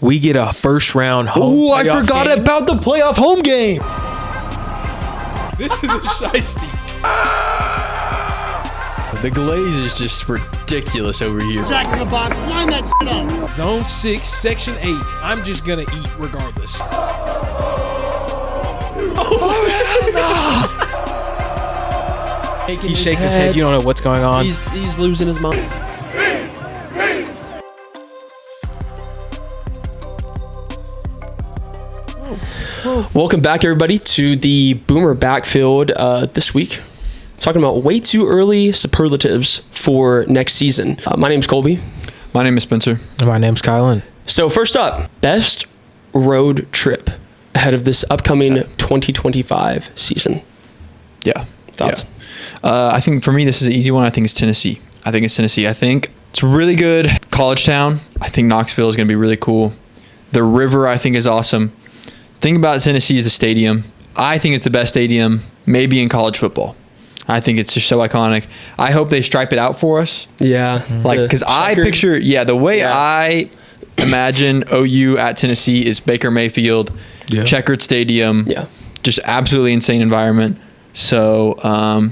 we get a first round home. Oh, I forgot game. about the playoff home game. This is a shiesty. The glaze is just ridiculous over here. Jack in the box, line that shit up. Zone 6, Section 8. I'm just going to eat regardless. He shakes his head. You don't know what's going on. He's losing his mind. Welcome back, everybody, to the Boomer Backfield this week. Talking about way too early superlatives for next season. My name's Colby. My name is Spencer. My name's Kylan. So first up, best road trip ahead of this upcoming 2025 season. Yeah. Thoughts? Yeah. I think for me, this is an easy one. I think it's Tennessee. I think it's really good. College town. I think Knoxville is going to be really cool. The river, I think, is awesome. Thing about Tennessee is the stadium. I think it's the best stadium maybe in college football. I think it's just so iconic. I hope they stripe it out for us. Yeah. Like, because I picture, the way I imagine OU at Tennessee is Baker Mayfield, checkered stadium, just absolutely insane environment. So,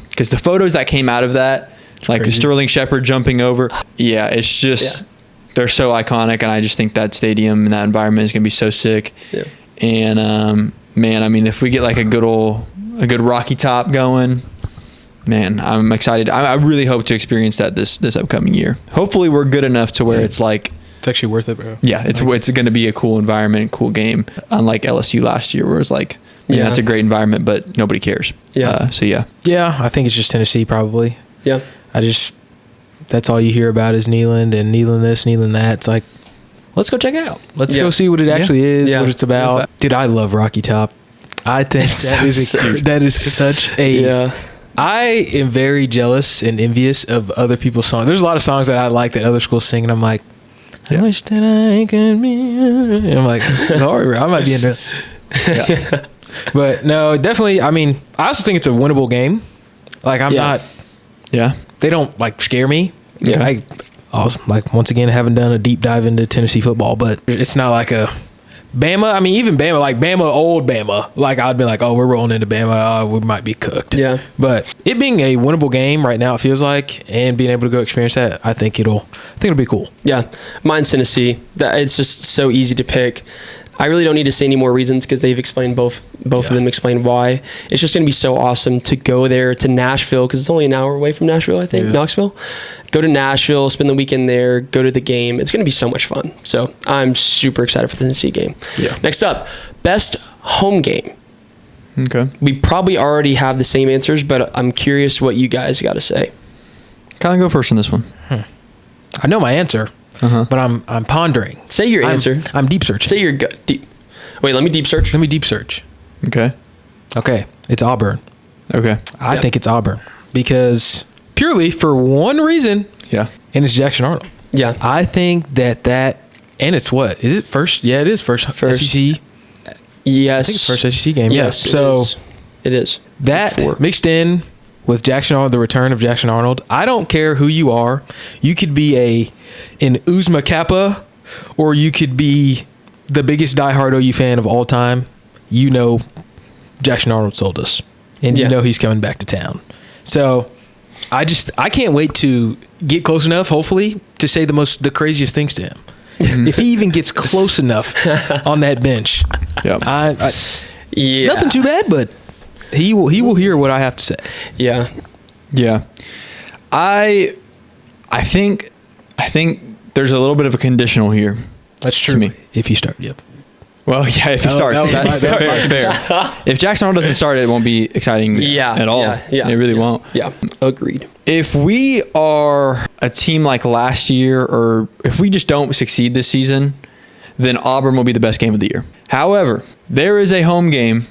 because the photos that came out of that, like Sterling Shepard jumping over, it's just, they're so iconic. And I just think that stadium and that environment is going to be so sick. Yeah. And, man, I mean, if we get like a good Rocky Top going, man, I'm excited. I really hope to experience that this upcoming year. Hopefully we're good enough to where it's like, it's actually worth it, bro. Yeah, it's going to be a cool environment, cool game. Unlike LSU last year, where it was like, that's a great environment, but nobody cares. Yeah. Yeah, I think it's just Tennessee probably. Yeah. That's all you hear about is Neyland and Neyland this, Neyland that. It's like, let's go check it out. Let's go see what it actually is, what it's about. Dude, I love Rocky Top. I think that is such a... I am very jealous and envious of other people's songs. There's a lot of songs that I like that other schools sing, and I'm like, I wish that I could be... And I'm like, sorry, bro. I might be into it. But no, definitely, I mean, I also think it's a winnable game. Like, I'm not... Yeah. They don't, like, scare me. Yeah. I also, like, once again, haven't done a deep dive into Tennessee football, but it's not like a... Bama, I mean, even Bama, like Bama, old Bama, like I'd be like, oh, we're rolling into Bama, we might be cooked. Yeah. But it being a winnable game right now, it feels like, and being able to go experience that, I think it'll be cool. Yeah. Mine's Tennessee. It's just so easy to pick. I really don't need to say any more reasons because they've explained both of them explained why. It's just going to be so awesome to go there to Nashville because it's only an hour away from Nashville, I think, Knoxville. Go to Nashville, spend the weekend there, go to the game. It's going to be so much fun. So I'm super excited for the Tennessee game. Yeah. Next up, best home game. Okay. We probably already have the same answers, but I'm curious what you guys got to say. Kind of go first on this one. I know my answer. But I'm pondering. Say your answer. I'm deep searching. Say your deep. Wait, let me deep search. Let me deep search. Okay. It's Auburn. Okay. I think it's Auburn because purely for one reason. Yeah. And it's Jackson Arnold. Yeah. I think that and it's what? Is it first? Yeah, it is first SEC. Yes. I think it's first SEC game. Yes. Yeah. So it is. That mixed in with Jackson Arnold, the return of Jackson Arnold. I don't care who you are. You could be an Uzma Kappa, or you could be the biggest diehard OU fan of all time. You know Jackson Arnold sold us, and you know he's coming back to town. So I can't wait to get close enough, hopefully, to say the craziest things to him. If he even gets close enough on that bench, nothing too bad, but he will hear what I have to say. Yeah. I think there's a little bit of a conditional here. That's true. To me. If you start, yep. Well, yeah, if he starts, that's fair. If Jackson Arnold doesn't start, it won't be exciting at all. Yeah. It really won't. Yeah, agreed. If we are a team like last year, or if we just don't succeed this season, then Auburn will be the best game of the year. However, there is a home game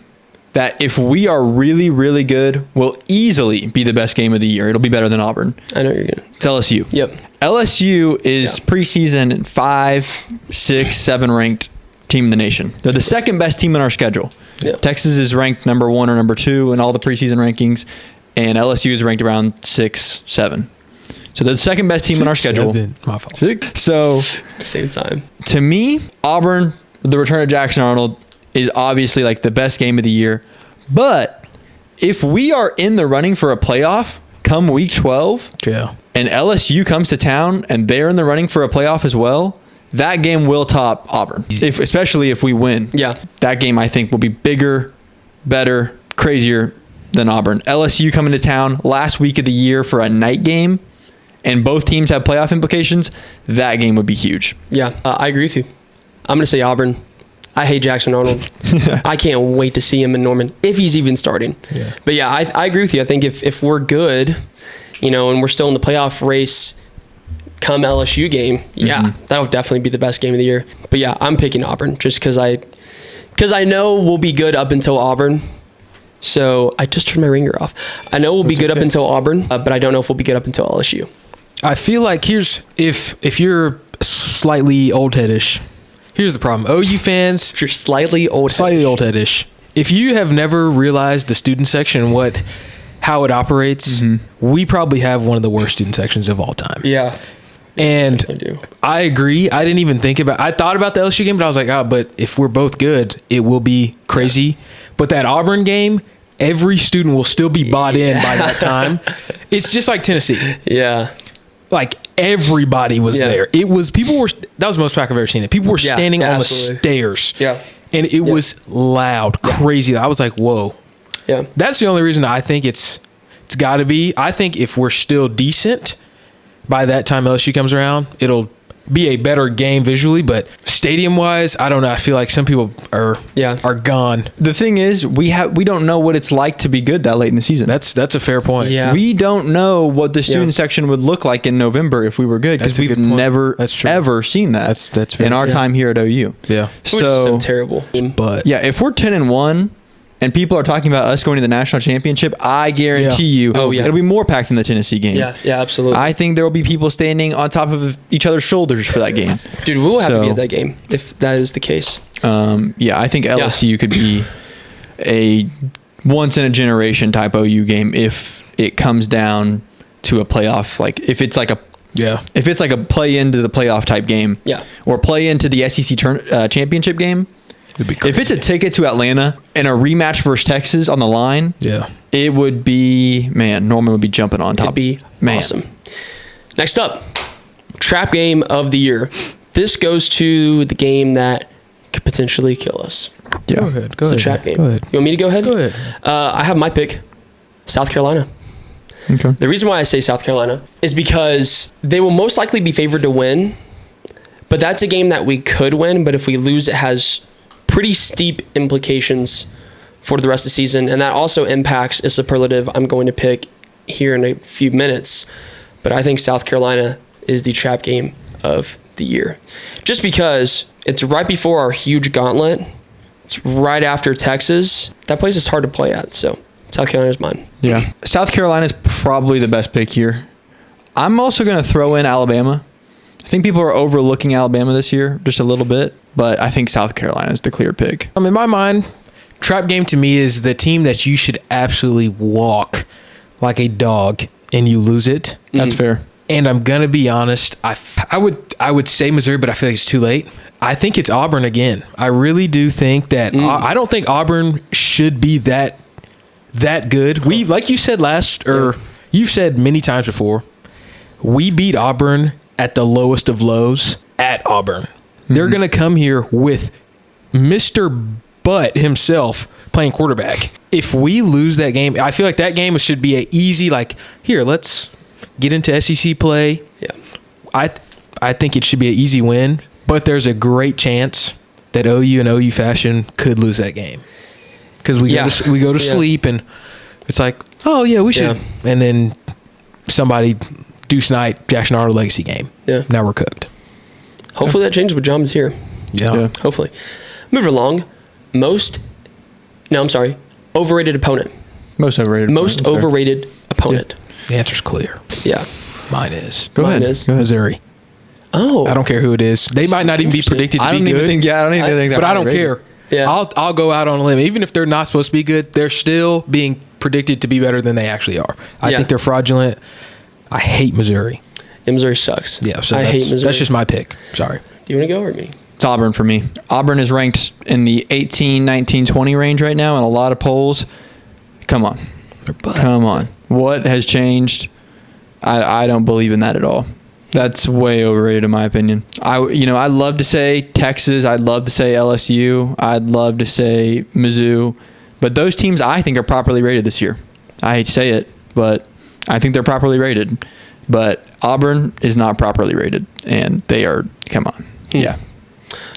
that if we are really, really good, will easily be the best game of the year. It'll be better than Auburn. I know what you're going to. It's LSU. Yep. LSU is preseason 5, 6, 7 ranked team in the nation. They're the second best team in our schedule. Yep. Texas is ranked number 1 or number 2 in all the preseason rankings, and LSU is ranked around 6, 7. So they're the second best team on our schedule. My fault. 6. So Same time. to me, Auburn, the return of Jackson Arnold is obviously like the best game of the year. But if we are in the running for a playoff come week 12, Yeah. and LSU comes to town and they're in the running for a playoff as well, that game will top Auburn, especially if we win. Yeah. That game, I think, will be bigger, better, crazier than Auburn. LSU coming to town last week of the year for a night game, and both teams have playoff implications. That game would be huge. Yeah, I agree with you. I'm going to say Auburn. I hate Jackson Arnold. I can't wait to see him in Norman, if he's even starting. Yeah. But yeah, I agree with you. I think if we're good, and we're still in the playoff race come LSU game, that'll definitely be the best game of the year. But yeah, I'm picking Auburn just because I know we'll be good up until Auburn. So I just turned my ringer off. I know we'll be good up until Auburn, but I don't know if we'll be good up until LSU. I feel like if you're slightly old-headish, here's the problem. OU fans, If you're slightly old-headish. If you have never realized the student section and how it operates, we probably have one of the worst student sections of all time. Yeah. And I do. I agree. I didn't even think about. I thought about the LSU game, but I was like, but if we're both good, it will be crazy. Yeah. But that Auburn game, every student will still be bought in by that time. It's just like Tennessee. Yeah. Like everybody was there. It was that was the most pack I've ever seen it. People were standing on the stairs. Yeah. And it was loud, crazy. I was like, whoa. Yeah. That's the only reason I think it's got to be. I think if we're still decent by that time LSU comes around, it'll be a better game visually, but stadium wise, I don't know. I feel like some people are gone. The thing is, we don't know what it's like to be good that late in the season. That's a fair point. Yeah. We don't know what the student section would look like in November if we were good, because we've never ever seen that. That's fair. In our time here at OU. Yeah. Which is so terrible. But yeah, if we're 10-1 and people are talking about us going to the national championship, I guarantee you it'll be more packed than the Tennessee game. Yeah, absolutely. I think there will be people standing on top of each other's shoulders for that game. Dude, we will have to be at that game if that is the case. I think LSU could be a once-in-a-generation type OU game if it comes down to a playoff. Like, if it's like a play into the playoff type game, or play into the SEC championship game. If it's a ticket to Atlanta and a rematch versus Texas on the line, it would be, Norman would be jumping on top. It'd be awesome. Next up, trap game of the year. This goes to the game that could potentially kill us. Yeah. Go ahead. It's a trap game. Go ahead. You want me to go ahead? Go ahead. I have my pick, South Carolina. Okay. The reason why I say South Carolina is because they will most likely be favored to win, but that's a game that we could win, but if we lose, it has pretty steep implications for the rest of the season, and that also impacts a superlative I'm going to pick here in a few minutes. But I think South Carolina is the trap game of the year, just because it's right before our huge gauntlet. It's right after Texas. That place is hard to play at, so South Carolina's mine. Yeah, South Carolina's probably the best pick here. I'm also going to throw in Alabama. I think people are overlooking Alabama this year just a little bit, but I think South Carolina is the clear pick. In my mind, trap game to me is the team that you should absolutely walk like a dog and you lose it. That's fair. And I'm gonna be honest, I would say Missouri, but I feel like it's too late. I think it's Auburn again. I really do think that I don't think Auburn should be that good. We, like you said you've said many times before, we beat Auburn at the lowest of lows at Auburn. They're going to come here with Mr. Butt himself playing quarterback. If we lose that game, I feel like that game should be an easy, here, let's get into SEC play. Yeah. I think it should be an easy win, but there's a great chance that OU and OU fashion could lose that game. Because we go to sleep and it's like, oh, yeah, we should. Yeah. And then somebody... Deuce Knight, Jackson Arnold legacy game. Yeah. Now we're cooked. Hopefully that changes with John is here. Yeah. Hopefully. Move along. Overrated opponent. Most overrated opponent. Yeah. The answer's clear. Yeah. Mine is. Go ahead. Missouri. Oh. I don't care who it is. They might not even be predicted to be good. I don't even think that. But I don't care. Yeah. I'll go out on a limb. Even if they're not supposed to be good, they're still being predicted to be better than they actually are. I think they're fraudulent. I hate Missouri. Yeah, Missouri sucks. Yeah, so I hate Missouri. That's just my pick. Sorry. Do you want to go or me? It's Auburn for me. Auburn is ranked in the 18, 19, 20 range right now in a lot of polls. Come on. Come on. What has changed? I don't believe in that at all. That's way overrated in my opinion. I'd love to say Texas. I'd love to say LSU. I'd love to say Mizzou. But those teams I think are properly rated this year. I hate to say it, but I think they're properly rated. But Auburn is not properly rated, and they are. Come on. Yeah.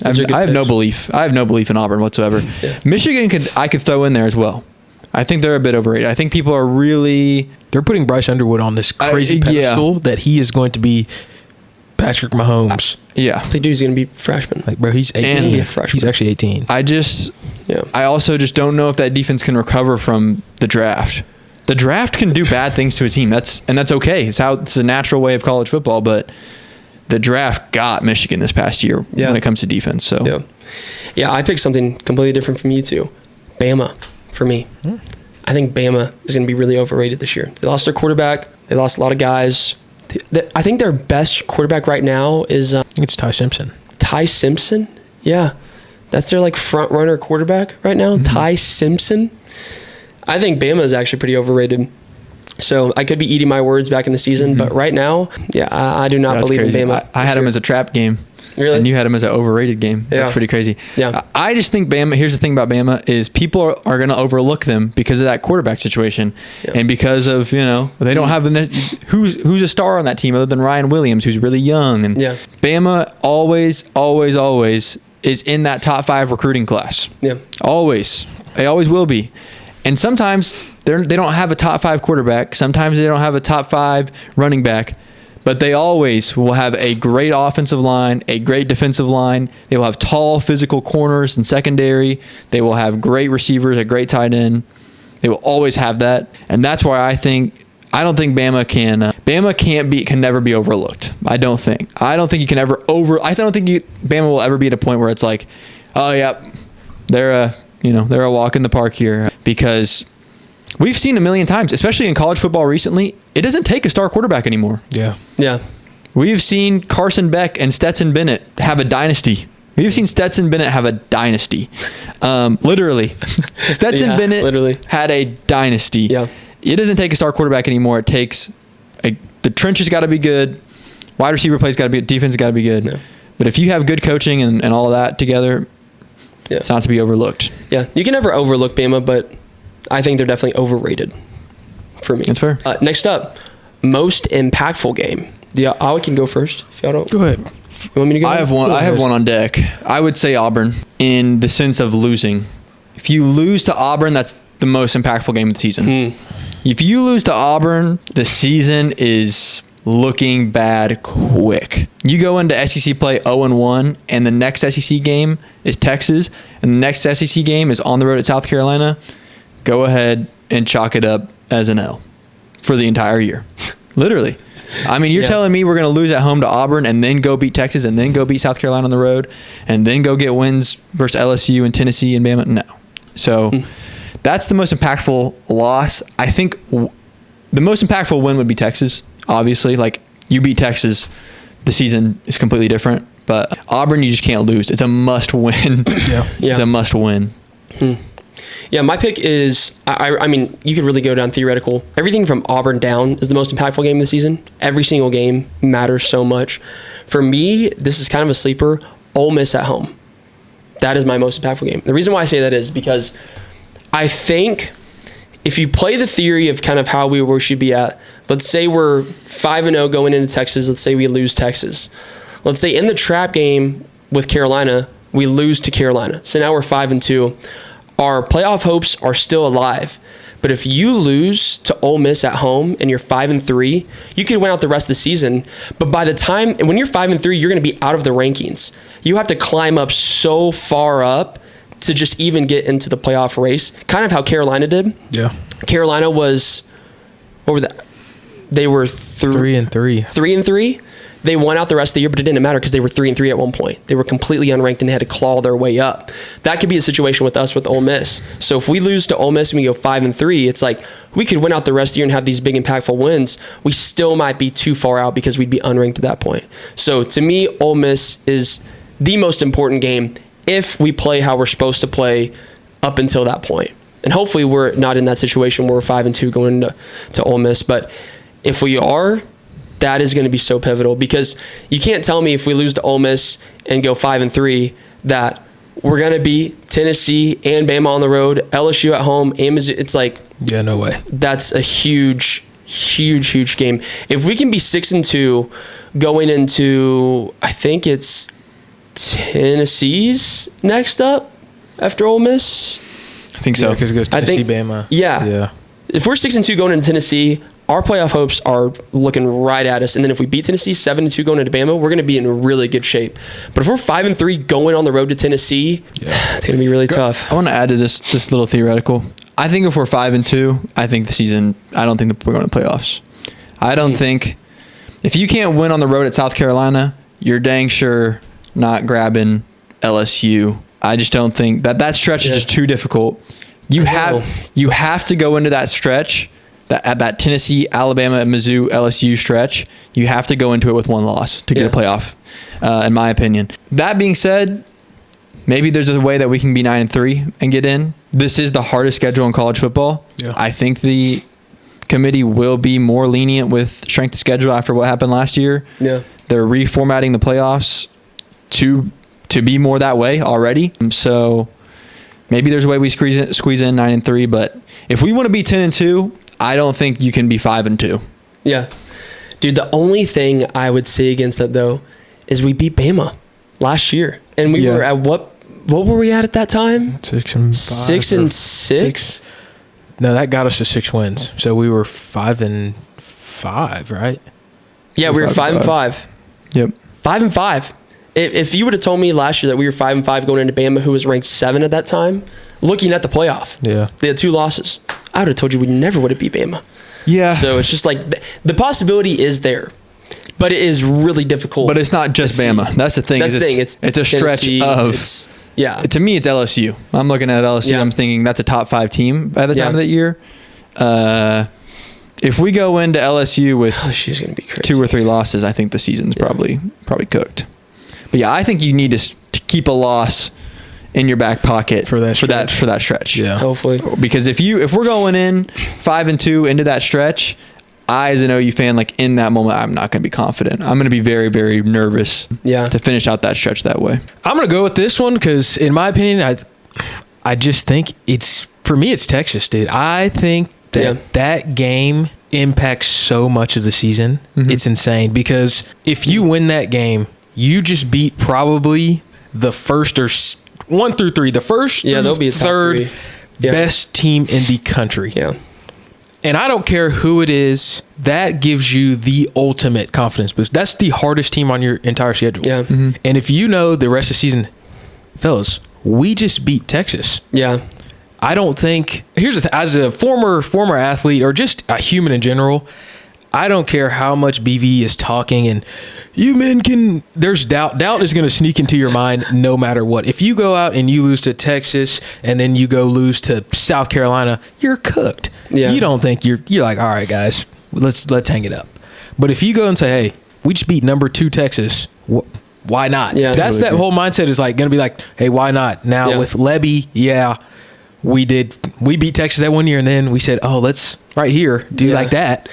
I have no belief. I have no belief in Auburn whatsoever. Yeah. Michigan I could throw in there as well. I think they're a bit overrated. I think people are really... They're putting Bryce Underwood on this crazy pedestal that he is going to be Patrick Mahomes. Yeah. The dude's going to be freshman. Like, bro, he's 18. He's actually 18. I also just don't know if that defense can recover from the draft. The draft can do bad things to a team. That's okay. It's a natural way of college football, but the draft got Michigan this past year when it comes to defense. So yeah, I picked something completely different from you two. Bama for me. I think Bama is going to be really overrated this year. They lost their quarterback. They lost a lot of guys. I think their best quarterback right now is... I think it's Ty Simpson. Ty Simpson? Yeah. That's their front runner quarterback right now. Ty Simpson. I think Bama is actually pretty overrated. So I could be eating my words back in the season, but right now, I do not believe crazy. in Bama. I had him as a trap game. Really? And you had him as an overrated game. That's pretty crazy. Yeah. I just think Bama, here's the thing about Bama, is people are going to overlook them because of that quarterback situation. Yeah. And because of, they don't have who's a star on that team other than Ryan Williams, who's really young. And Bama always is in that top 5 recruiting class. Yeah. Always. They always will be. And sometimes they don't have a top 5 quarterback. Sometimes they don't have a top 5 running back. But they always will have a great offensive line, a great defensive line. They will have tall, physical corners and secondary. They will have great receivers, a great tight end. They will always have that. And that's why I don't think Bama can never be overlooked. I don't think you can ever Bama will ever be at a point where it's like, oh yeah, they're a walk in the park here, because we've seen a million times, especially in college football recently, it doesn't take a star quarterback anymore. Yeah. Yeah. We've seen Carson Beck and Stetson Bennett have a dynasty. We've seen Stetson Bennett have a dynasty. Literally. Stetson Bennett had a dynasty. Yeah. It doesn't take a star quarterback anymore. It takes the trenches got to be good. Wide receiver plays got to be, defense got to be good. Yeah. But if you have good coaching and all of that together, it's not to be overlooked. Yeah. You can never overlook Bama, but I think they're definitely overrated for me. That's fair. Next up, most impactful game. Yeah, I can go first. If y'all don't. Go ahead. You want me to go? I have one. I have one on deck. I would say Auburn in the sense of losing. If you lose to Auburn, that's the most impactful game of the season. If you lose to Auburn, the season is looking bad quick. You go into SEC play 0-1, and the next SEC game is Texas, and the next SEC game is on the road at South Carolina. Go ahead and chalk it up as an L for the entire year. Literally. I mean, you're telling me we're going to lose at home to Auburn and then go beat Texas and then go beat South Carolina on the road and then go get wins versus LSU and Tennessee and Bama? No. So that's the most impactful loss. I think the most impactful win would be Texas, obviously. Like, you beat Texas, the season is completely different. But Auburn, you just can't lose. It's a must win. It's a must win. Yeah, my pick is, I mean, you could really go down theoretical. Everything from Auburn down is the most impactful game of the season. Every single game matters so much. For me, this is kind of a sleeper. Ole Miss at home. That is my most impactful game. The reason why I say that is because I think if you play the theory of kind of how we should be at, let's say we're 5-0 going into Texas. Let's say we lose Texas. Let's say in the trap game with Carolina, we lose to Carolina. So now we're 5-2. Our playoff hopes are still alive. But if you lose to Ole Miss at home and you're 5-3, you could win out the rest of the season. But by the time, when you're 5-3, you're going to be out of the rankings. You have to climb up so far up to just even get into the playoff race. Kind of how Carolina did. Yeah. Carolina was, what were that? They were 3-3. 3-3. They won out the rest of the year, but it didn't matter because they were 3-3 at one point. They were completely unranked and they had to claw their way up. That could be a situation with us with Ole Miss. So if we lose to Ole Miss and we go 5-3, it's like we could win out the rest of the year and have these big impactful wins. We still might be too far out because we'd be unranked at that point. So to me, Ole Miss is the most important game if we play how we're supposed to play up until that point. And hopefully we're not in that situation where we're 5-2 going to Ole Miss. But if we are, that is going to be so pivotal, because you can't tell me if we lose to Ole Miss and go 5-3 that we're going to beat Tennessee and Bama on the road, LSU at home, and Mizzou. It's like, yeah, no way. That's a huge game. If we can be 6-2 going into, I think it's Tennessee's next up after Ole Miss. I think so. Because it goes Tennessee, Bama. Yeah. If we're 6-2 going into Tennessee, our playoff hopes are looking right at us. And then if we beat Tennessee 7-2 going into Bama, we're going to be in really good shape. But if we're 5-3 going on the road to Tennessee, it's going to be really tough. I want to add to this little theoretical. I think if we're 5-2, I think the season, I don't think that we're going to playoffs. I don't think, if you can't win on the road at South Carolina, you're dang sure not grabbing LSU. I just don't think that stretch is just too difficult. You have to go into that stretch, that Tennessee, Alabama, Mizzou, LSU stretch. You have to go into it with one loss to get a playoff, in my opinion. That being said, maybe there's a way that we can be 9-3 and get in. This is the hardest schedule in college football. Yeah. I think the committee will be more lenient with strength of schedule after what happened last year. Yeah, they're reformatting the playoffs to be more that way already. So maybe there's a way we squeeze in 9-3, but if we want to be 10-2, I don't think you can be 5-2. Yeah. Dude, the only thing I would say against that though is we beat Bama last year. And we were at what were we at that time? 6-5. 6-6? No, that got us to 6 wins. So we were 5-5, right? Yeah, we were 5-5. Yep. 5-5. If you would have told me last year that we were 5-5 going into Bama, who was ranked 7 at that time, looking at the playoff, they had 2 losses, I would have told you we never would have beat Bama. Yeah. So it's just like the possibility is there, but it is really difficult. But it's not just Bama. That's the thing. That's the thing. It's a stretch of. To me, it's LSU. I'm looking at LSU. Yeah. I'm thinking that's a top 5 team by the time of that year. If we go into LSU with LSU's gonna be crazy. 2 or 3 losses, I think the season's probably cooked. But yeah, I think you need to keep a loss in your back pocket for that stretch. Yeah, hopefully. Because if we're going in 5-2 into that stretch, I as an OU fan, like in that moment, I'm not going to be confident. I'm going to be very, very nervous. To finish out that stretch that way. I'm going to go with this one because, in my opinion, I just think it's Texas, dude. I think that game impacts so much of the season. Mm-hmm. It's insane because if you win that game, you just beat probably the first or 1 through 3, the first they'll be third best team in the country. Yeah. And I don't care who it is, that gives you the ultimate confidence boost. That's the hardest team on your entire schedule. Yeah. Mm-hmm. And if you know the rest of the season, fellas, we just beat Texas. Yeah. I don't think, here's the thing, as a former athlete or just a human in general, I don't care how much BV is talking and you men can, there's doubt. Doubt is going to sneak into your mind no matter what. If you go out and you lose to Texas and then you go lose to South Carolina, you're cooked. Yeah. You don't think you're like, all right, guys, let's hang it up. But if you go and say, hey, we just beat number 2 Texas, why not? Yeah, that's that whole mindset is like going to be like, hey, why not? Now with Lebby, we beat Texas that one year and then we said, oh, let's right here do like that.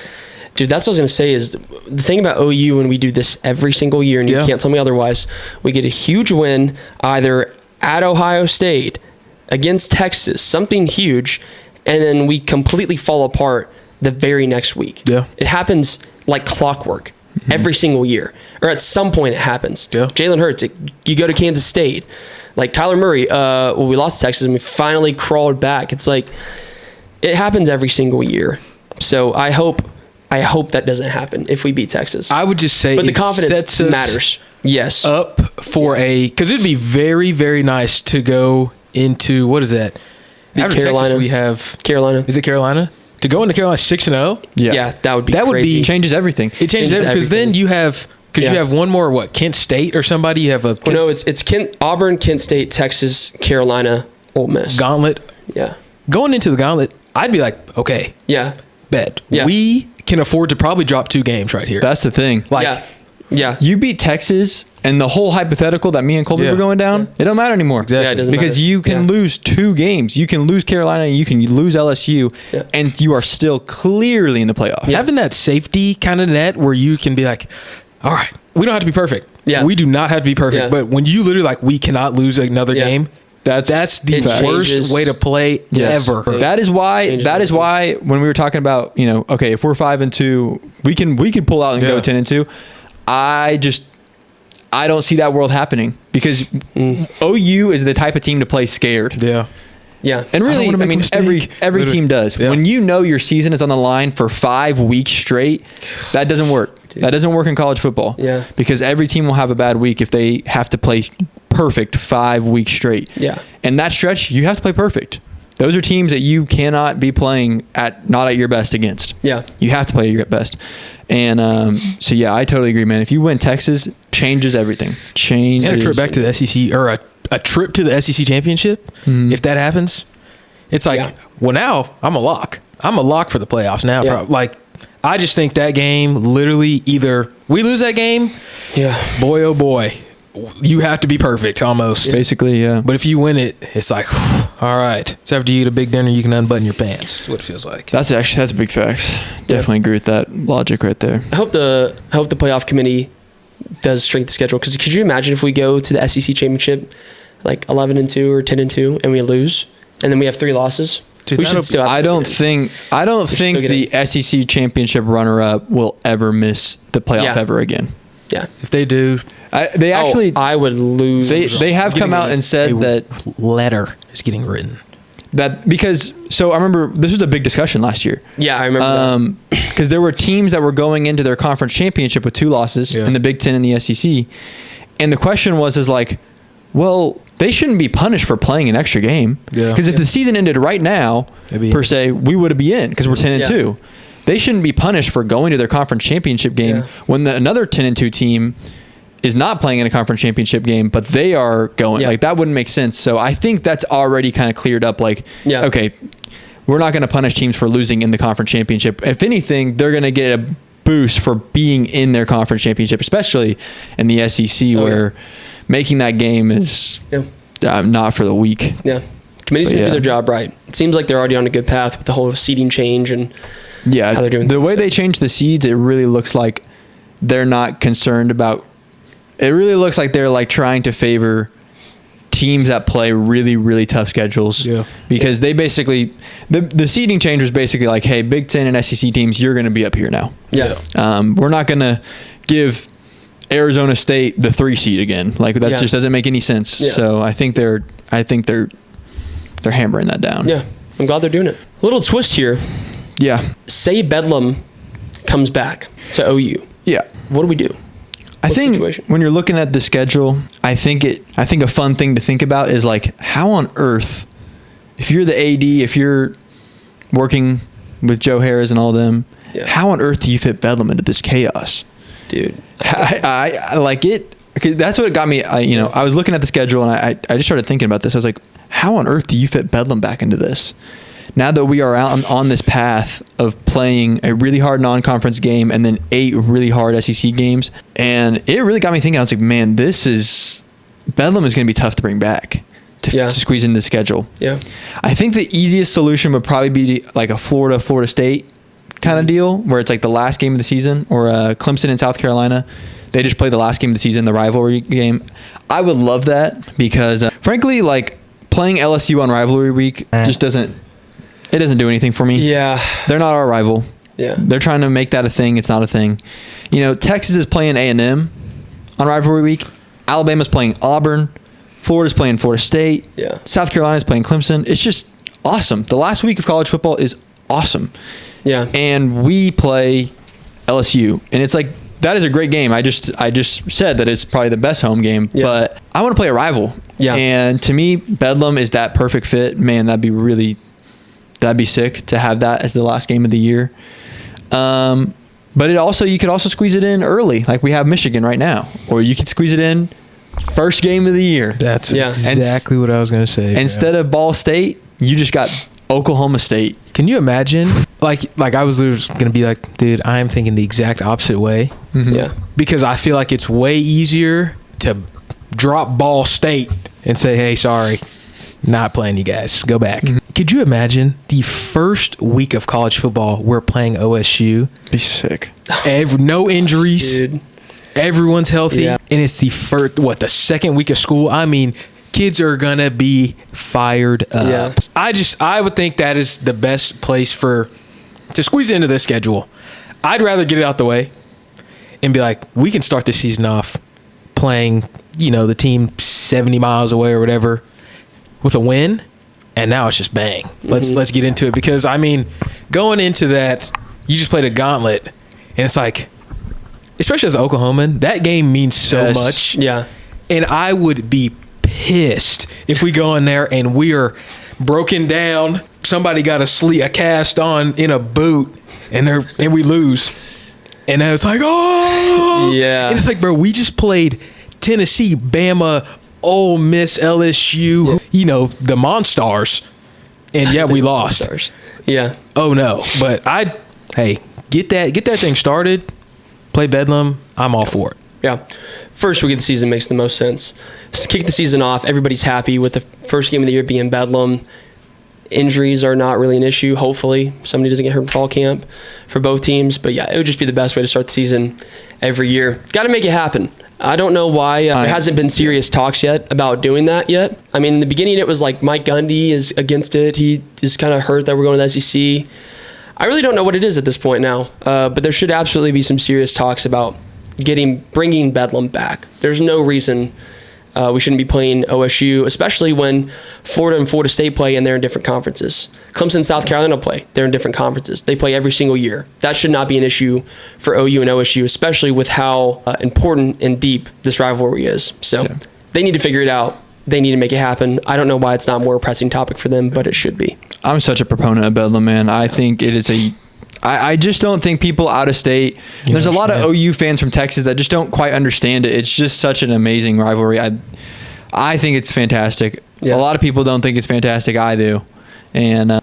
Dude, that's what I was going to say is the thing about OU when we do this every single year, and you can't tell me otherwise, we get a huge win either at Ohio State, against Texas, something huge, and then we completely fall apart the very next week. Yeah. It happens like clockwork every single year, or at some point it happens. Yeah. Jalen Hurts, you go to Kansas State. Like Kyler Murray, we lost to Texas and we finally crawled back. It's like it happens every single year. So I hope that doesn't happen if we beat Texas. I would just say, but the confidence matters. Yes, up for because it'd be very, very nice to go into what is that? After Carolina, Texas, we have Carolina. Is it Carolina? To go into Carolina 6-0? Yeah, that would be crazy. Changes everything. It changes everything because then you have Because you have one more, Kent State or somebody? You have a... no, it's Auburn, Kent State, Texas, Carolina, Ole Miss. Gauntlet. Yeah. Going into the gauntlet, I'd be like, okay. Yeah. Bet. Yeah. We can afford to probably drop 2 games right here. That's the thing. Yeah. You beat Texas, and the whole hypothetical that me and Colby were going down, it don't matter anymore. Exactly. Yeah, it doesn't because matter. you can lose 2 games. You can lose Carolina, and you can lose LSU, and you are still clearly in the playoff. Having that safety kind of net where you can be like, all right, we don't have to be perfect. Yeah. We do not have to be perfect. Yeah. But when you literally we cannot lose another game, that's the worst way to play ever. That is why when we were talking about, okay, if we're 5-2, we can pull out and go 10-2. I don't see that world happening because OU is the type of team to play scared. Yeah. Yeah. And really, every team does. Yeah. When your season is on the line for 5 weeks straight, that doesn't work. Dude. That doesn't work in college football. Yeah. Because every team will have a bad week if they have to play perfect 5 weeks straight. Yeah. And that stretch, you have to play perfect. Those are teams that you cannot be playing not at your best against. Yeah. You have to play at your best. And so, I totally agree, man. If you win Texas, changes everything. And a trip back to the SEC or a trip to the SEC championship, if that happens, it's like, well, now I'm a lock. I'm a lock for the playoffs now. Yeah. I just think that game, literally, either we lose that game, boy, oh boy, you have to be perfect almost. Basically, yeah. But if you win it, it's like, all right, it's after you eat a big dinner, you can unbutton your pants. That's what it feels like. That's a big facts. Definitely agree with that logic right there. I hope the playoff committee does strength the schedule, because could you imagine if we go to the SEC championship 11-2 or 10-2 and we lose, and then we have 3 losses? Dude, we should still. I don't think the SEC championship runner-up will ever miss the playoff ever again. Yeah, if they do, I would lose. They have come out and said that letter is getting written. That because I remember this was a big discussion last year. Yeah, I remember because there were teams that were going into their conference championship with 2 losses in the Big Ten and the SEC, and the question was well, they shouldn't be punished for playing an extra game. Because if the season ended right now, per se, we would be in because we're 10-2. They shouldn't be punished for going to their conference championship game when another 10-2 team is not playing in a conference championship game, but they are going. That wouldn't make sense. So I think that's already kind of cleared up. Okay, we're not going to punish teams for losing in the conference championship. If anything, they're going to get a boost for being in their conference championship, especially in the SEC where making that game is not for the weak. Yeah. Committee's going to do their job right. It seems like they're already on a good path with the whole seeding change and how they're doing the way they changed the seeds. It really looks like they're not concerned about. It really looks like they're trying to favor teams that play really, really tough schedules. Yeah. Because they basically the seeding change was basically hey, Big Ten and SEC teams, you're going to be up here now. Yeah. We're not going to give Arizona State the 3 seed again. That just doesn't make any sense. Yeah. So I think they're hammering that down. Yeah. I'm glad they're doing it. A little twist here. Yeah. Say Bedlam comes back to OU. Yeah. What do we do? I think when you're looking at the schedule, I think a fun thing to think about is how on earth, if you're the AD, if you're working with Joe Harris and all them, how on earth do you fit Bedlam into this chaos? Dude. I like it. Cause that's what got me. I was looking at the schedule and I just started thinking about this. I was like, how on earth do you fit Bedlam back into this? Now that we are out on this path of playing a really hard non-conference game and then 8 really hard SEC games, and it really got me thinking. I was like, man, Bedlam is going to be tough to bring back to squeeze into the schedule. Yeah, I think the easiest solution would probably be a Florida State kind of deal, where it's the last game of the season, or Clemson and South Carolina. They just play the last game of the season, the rivalry game. I would love that because, frankly, playing LSU on rivalry week just doesn't do anything for me. Yeah. They're not our rival. Yeah. They're trying to make that a thing. It's not a thing. Texas is playing A&M on rivalry week. Alabama's playing Auburn. Florida's playing Florida State. Yeah. South Carolina's playing Clemson. It's just awesome. The last week of college football is awesome. Yeah. And we play LSU. And it's that is a great game. I just said that it's probably the best home game, but I want to play a rival. Yeah. And to me, Bedlam is that perfect fit. Man, that'd be sick to have that as the last game of the year. But you could also squeeze it in early, like we have Michigan right now, or you could squeeze it in first game of the year. That's exactly what I was going to say. Instead of Ball State, you just got Oklahoma State. Can you imagine? Like I was going to be like, dude, I am thinking the exact opposite way. Mm-hmm. Yeah. Because I feel like it's way easier to drop Ball State and say, hey, sorry, not playing you guys. Go back. Mm-hmm. Could you imagine the first week of college football we're playing OSU? Be sick. No injuries. Dude. Everyone's healthy. Yeah. And it's the second week of school? I mean, kids are going to be fired up. Yeah. I would think that is the best place to squeeze into this schedule. I'd rather get it out the way and be like, we can start the season off playing, the team 70 miles away or whatever with a win. And now it's just bang. Let's get into it, because I mean, going into that, you just played a gauntlet, and it's like, especially as an Oklahoman, that game means so much. Yeah. And I would be pissed if we go in there and we are broken down. Somebody got a cast on in a boot, and we lose. And then it's like, oh yeah. And it's like, bro, we just played Tennessee, Bama, Ole Miss, LSU, the Monstars, and yeah, we lost. Monstars. Yeah. Oh no, but get that thing started. Play Bedlam. I'm all for it. Yeah. First week of the season makes the most sense. Just kick the season off. Everybody's happy with the first game of the year being Bedlam. Injuries are not really an issue. Hopefully somebody doesn't get hurt in fall camp for both teams. But yeah, it would just be the best way to start the season every year. Got to make it happen. I don't know why there hasn't been serious talks yet about doing that yet. I mean, in the beginning, it was like Mike Gundy is against it. He is kind of hurt that we're going to the SEC. I really don't know what it is at this point now, but there should absolutely be some serious talks about bringing Bedlam back. There's no reason we shouldn't be playing OSU, especially when Florida and Florida State play and they're in different conferences. Clemson, South Carolina play. They're in different conferences. They play every single year. That should not be an issue for OU and OSU, especially with how important and deep this rivalry is. So They need to figure it out. They need to make it happen. I don't know why it's not more pressing topic for them, but it should be. I'm such a proponent of Bedlam, man. I think it is I just don't think people out of state, there's a lot of OU fans from Texas that just don't quite understand it. It's just such an amazing rivalry. I think it's fantastic. Yeah. A lot of people don't think it's fantastic. I do. And, I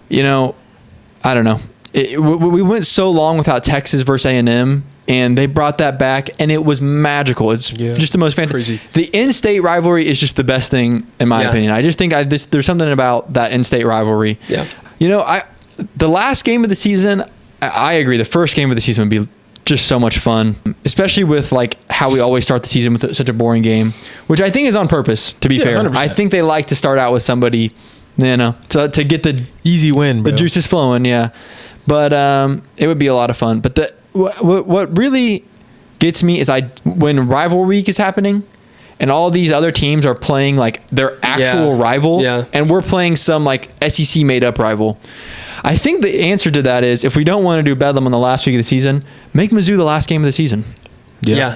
don't know. We went so long without Texas versus A&M, and they brought that back, and it was magical. It's just the most fantastic. The in-state rivalry is just the best thing, in my opinion. I just think there's something about that in-state rivalry. Yeah. The last game of the season, I agree. The first game of the season would be just so much fun, especially with like how we always start the season with such a boring game, which I think is on purpose, to be fair. 100%. I think they like to start out with somebody, to get the easy win, bro. The juices flowing, yeah. But it would be a lot of fun. But what really gets me is when rivalry week is happening and all these other teams are playing like their actual rival, and we're playing some like SEC made up rival. I think the answer to that is, if we don't want to do Bedlam on the last week of the season, make Mizzou the last game of the season. Yeah.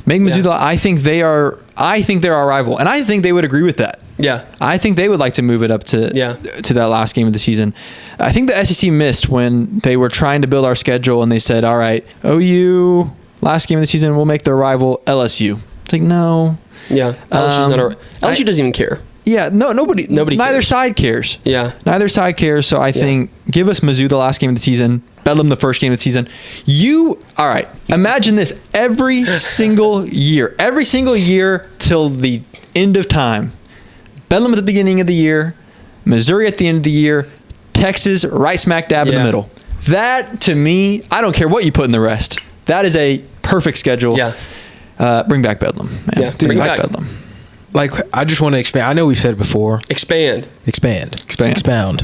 Make Mizzou I think they're our rival, and I think they would agree with that. Yeah. I think they would like to move it up to that last game of the season. I think the SEC missed when they were trying to build our schedule, and they said, all right, OU, last game of the season, we'll make their rival LSU. It's like, no. Yeah. LSU doesn't even care. Yeah, nobody. Neither cares. Side cares. Yeah, neither side cares. So I think give us Mizzou the last game of the season, Bedlam the first game of the season. All right. Imagine this every single year till the end of time. Bedlam at the beginning of the year, Missouri at the end of the year, Texas right smack dab in the middle. That to me, I don't care what you put in the rest. That is a perfect schedule. Yeah. Bring back Bedlam, man. Yeah, bring back Bedlam. Like, I just want to expand. I know we've said it before. Expound.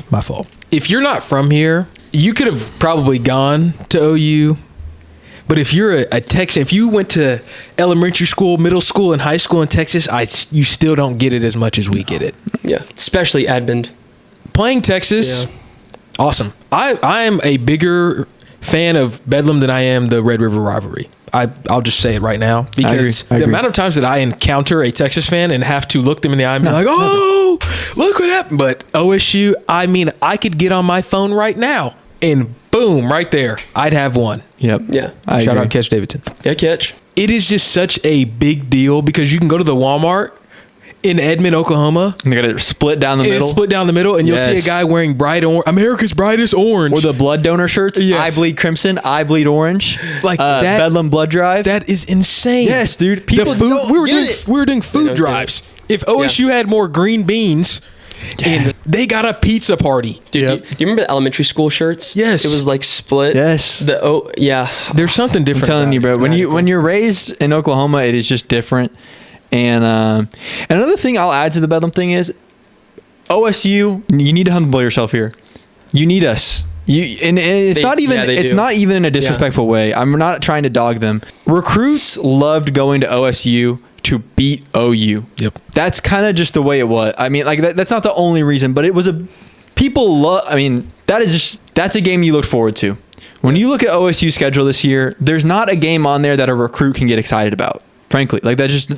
My fault. If you're not from here, you could have probably gone to OU. But if you're a Texan, if you went to elementary school, middle school, and high school in Texas, you still don't get it as much as we get it. Yeah, especially Edmond. Playing Texas, awesome. I am a bigger fan of Bedlam than I am the Red River rivalry. I'll just say it right now, because the amount of times that I encounter a Texas fan and have to look them in the eye and be like, oh, look what happened. But OSU, I mean, I could get on my phone right now and boom, right there. I'd have one. Yep. Yeah. Shout out Catch Davidson. Yeah, Catch. It is just such a big deal because you can go to the Walmart in Edmond, Oklahoma. And they got it split down the middle. It's split down the middle, and you'll see a guy wearing bright orange, America's brightest orange. Or the blood donor shirts. Yes. I bleed crimson. I bleed orange. Like that. Bedlam blood drive. That is insane. Yes, dude. People don't we get were doing food drives. If OSU had more green beans, and they got a pizza party. Dude, do you remember the elementary school shirts? Yes. It was like split. Yes. There's something different. I'm telling you, bro. When you're raised in Oklahoma, it is just different. And another thing I'll add to the Bedlam thing is OSU. You need to humble yourself here. You need us. It's not even in a disrespectful way. I'm not trying to dog them. Recruits loved going to OSU to beat OU. Yep. That's kind of just the way it was. I mean, like that's not the only reason, but it was that's a game you look forward to. When you look at OSU's schedule this year, there's not a game on there that a recruit can get excited about. Frankly, like they're just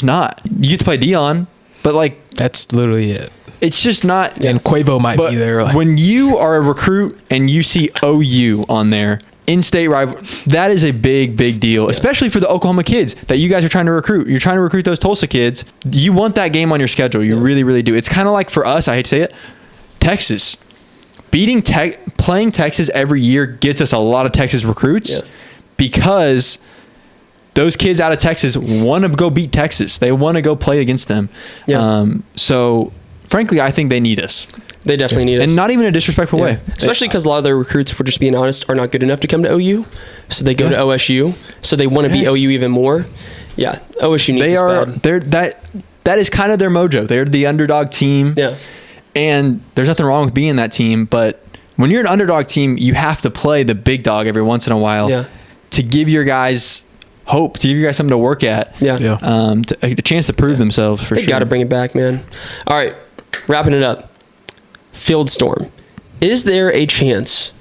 not. You get to play Dion, but like that's literally it. It's just not. And Quavo might be there. Like. When you are a recruit and you see OU on there, in-state rival, that is a big, big deal, especially for the Oklahoma kids that you guys are trying to recruit. You're trying to recruit those Tulsa kids. You want that game on your schedule. You really, really do. It's kind of like for us, I hate to say it, Texas. Playing Texas every year gets us a lot of Texas recruits because those kids out of Texas want to go beat Texas. They want to go play against them. Yeah. So, frankly, I think they need us. They definitely need us. And not even in a disrespectful way. Especially because a lot of their recruits, if we're just being honest, are not good enough to come to OU. So they go to OSU. So they want to beat OU even more. Yeah, OSU needs us bad. That is kind of their mojo. They're the underdog team. Yeah. And there's nothing wrong with being that team. But when you're an underdog team, you have to play the big dog every once in a while to give your guys hope, to give you guys something to work at. Yeah. A chance to prove themselves for sure. They got to bring it back, man. All right, wrapping it up. Field Storm. Is there a chance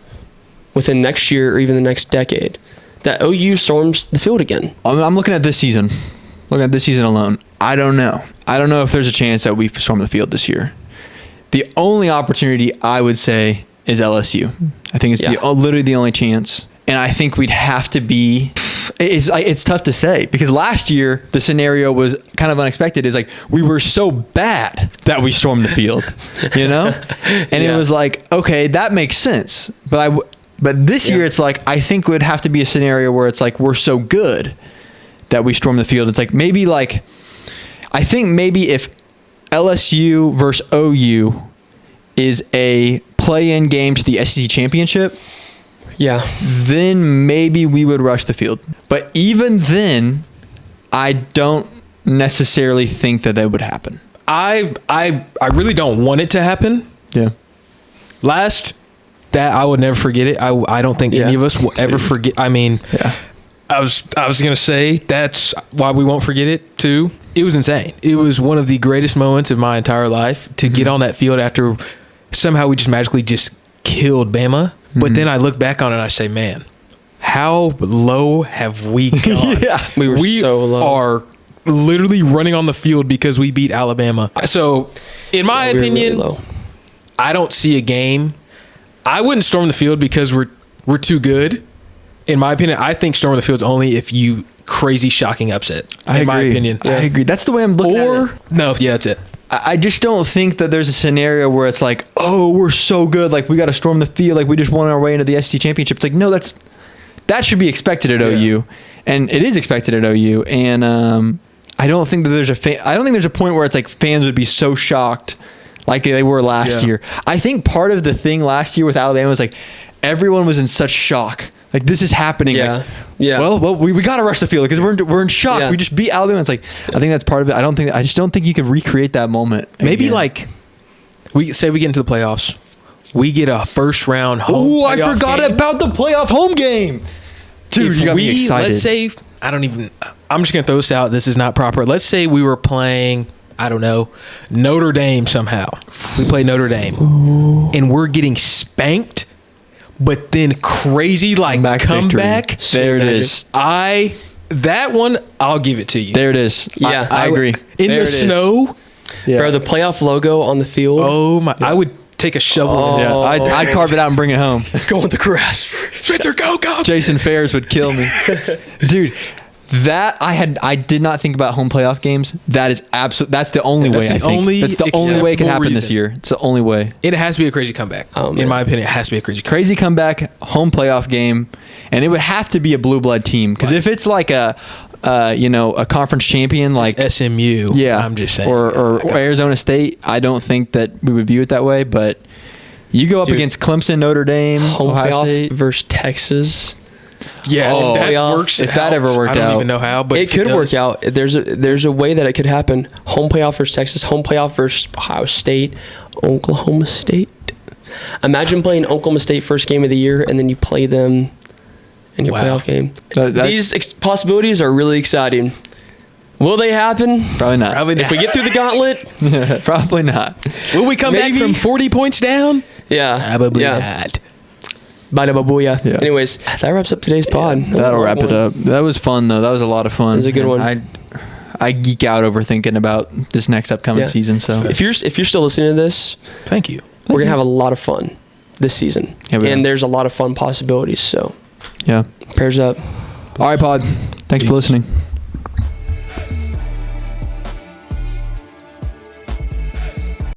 within next year or even the next decade that OU storms the field again? I'm looking at this season. Looking at this season alone. I don't know. I don't know if there's a chance that we storm the field this year. The only opportunity I would say is LSU. I think it's literally the only chance. And I think we'd have to be... It's tough to say because last year the scenario was kind of unexpected. It's like we were so bad that we stormed the field, you know, and it was like, okay, that makes sense. But this year it's like I think it would have to be a scenario where it's like we're so good that we storm the field. It's like I think maybe if LSU versus OU is a play-in game to the SEC championship. Yeah. Then maybe we would rush the field. But even then, I don't necessarily think that would happen. I really don't want it to happen. Yeah. That I would never forget it. I don't think any of us will ever forget. I mean, I was going to say that's why we won't forget it too. It was insane. It was one of the greatest moments of my entire life to get on that field after somehow we just magically just killed Bama. But then I look back on it and I say, man, how low have we gone? We so low. Are literally running on the field because we beat Alabama. So, in my opinion, really I don't see a game. I wouldn't storm the field because we're too good. In my opinion, I think storming the field is only if you crazy shocking upset. I agree. My opinion, I agree. That's the way I'm looking at it. That's it. I just don't think that there's a scenario where it's like, oh, we're so good, like we got to storm the field, like we just won our way into the SEC championship. It's like, no, that should be expected at OU, and it is expected at OU. And I don't think that there's a point where it's like fans would be so shocked like they were last year. I think part of the thing last year with Alabama was like everyone was in such shock. Like this is happening. Well, we got to rush the field because we're in shock. Yeah. We just beat Alabama. It's like I think that's part of it. I just don't think you could recreate that moment. Maybe like we get into the playoffs, we get a first round home. Oh, I forgot about the playoff home game, dude. You got me excited. Let's say I'm just gonna throw this out. This is not proper. Let's say we were playing. I don't know, Notre Dame somehow. We play Notre Dame, and we're getting spanked. But then crazy comeback. There it is. That one I'll give it to you. There it is. Yeah, I agree. In the snow, bro. The playoff logo on the field. Oh my! I would take a shovel. Oh. Yeah, I'd carve it out and bring it home. Go with the grass. Spencer, go. Jason Fairs would kill me. Dude, I did not think about home playoff games. That is that's the only way I think. That's the only way it can happen this year. It's the only way. It has to be a crazy comeback. In my opinion, it has to be a crazy comeback. Home playoff game, and it would have to be a blue blood team, because if it's like a conference champion like it's SMU, yeah, I'm just saying, or Arizona State, I don't think that we would view it that way. But you go up against Clemson, Notre Dame, home Ohio playoff State versus Texas. Yeah, if that works, if that ever worked out, I don't even know how, but it could work out. There's a way that it could happen. Home playoff versus Texas, home playoff versus Ohio State, Oklahoma State. Imagine playing Oklahoma State first game of the year, and then you play them in your playoff game. These possibilities are really exciting. Will they happen? Probably not. If we get through the gauntlet, probably not. Will we come back from 40 points down? Yeah, probably not. Bada babuya. Yeah. Anyways, that wraps up today's pod. That'll wrap it up. That was fun though. That was a lot of fun. It was a good one. I geek out over thinking about this next upcoming season. So if you're still listening to this, thank you. We're gonna have a lot of fun this season, and there's a lot of fun possibilities. So yeah, prayers up. All right, pod. Thanks for listening.